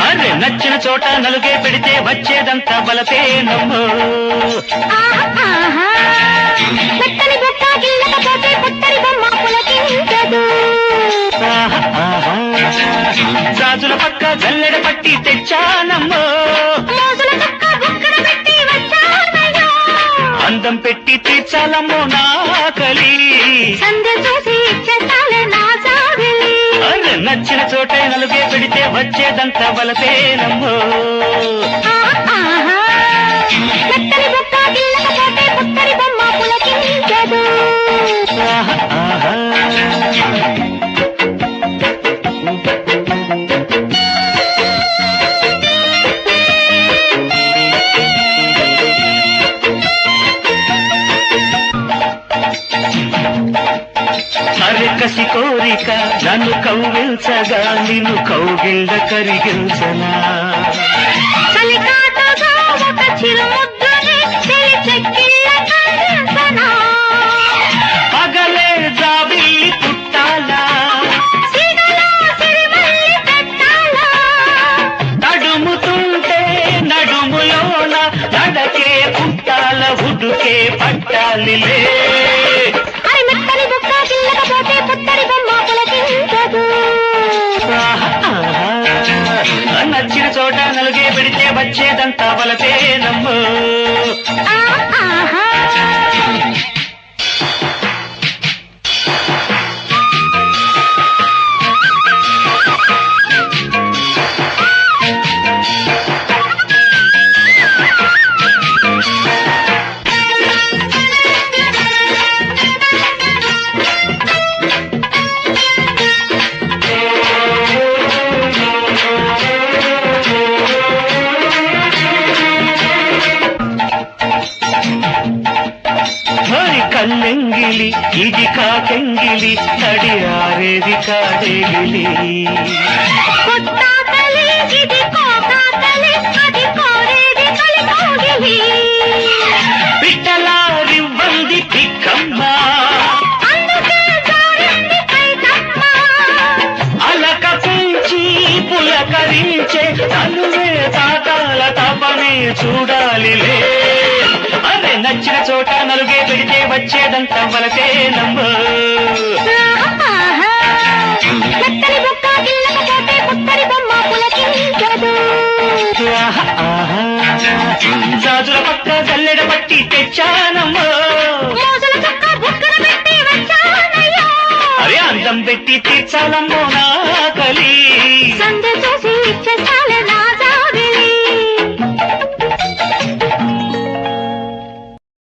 అరే నచ్చిన చోట నలుగే పెడితే వచ్చేదంతా బలపేనమ్మో. మెత్తని బొక్క గిల్లకపోతే పుత్తడి బొమ్మ పులకించదు. గాజుల పక్క జల్లెడ పట్టి తెచ్చానమ్మో. మోజుల పక్క బుక్కన పెట్టి వచ్చానయ్యో. అందం పెట్టి తీర్చాలమ్మో నాకలి. సంధ్య చూసి ఇచ్చేస్తాలే నా సాగిలి. అరే నచ్చిన చోట నలుగే పెడితే వచ్చేదంతా బలపేనమ్మో. మెత్తని బొక్క గిల్లకపోతే పుత్తడి బొమ్మ పులకించదు. అరే కసి కోరిక నన్ను కౌగిల్చగా నిన్ను కౌగిళ్ళ కరిగించనా. చలికాటగా ఒక చిరుముద్దుని చెలి చెక్కిళ్ళ కరిగించనా. పగలే జాబిల్లి పుట్టాలా. సిగలో సిరిమల్లి పెట్టాలా. తడుముతుంటే నడుములోన నడకే పుట్టాల ఉడుకే పట్టాలిలే. అరి మెత్తని బొక్క గిల్లకపోతే పుత్తడి బొమ్మ పులకించదు. నచ్చిన చోట నలుగే పెడితే వచ్చేదంతా బలపేనమ్మో. మరి కల్లెంగిలి ఇది కాకెంగిలి తడి ఆరేది కాడేగిలి. కొట్టాకలి ఇది కోకాకలి అది కోరేది కలికోగిలి. పిట్టలారివ్వంది పిక్కమ్మ. అందుకే జారింది కైతమ్మ. అలక పెంచి పులకరించే తనువే తాటాల తపనే చూడాలిలే. అరే నచ్చిన చోట నలుగే పెడితే వచ్చేదంతా బలపేనమ్మో. మెత్తని బొక్క గిల్లకపోతే పుత్తడి బొమ్మ పులకించదు. గాజుల పక్క జల్లెడ పట్టి తెచ్చానమ్మో. మోజుల పక్క బుక్కన పెట్టి వచ్చానయ్యో. అరే అందం పెట్టి తీర్చాలమ్మో నా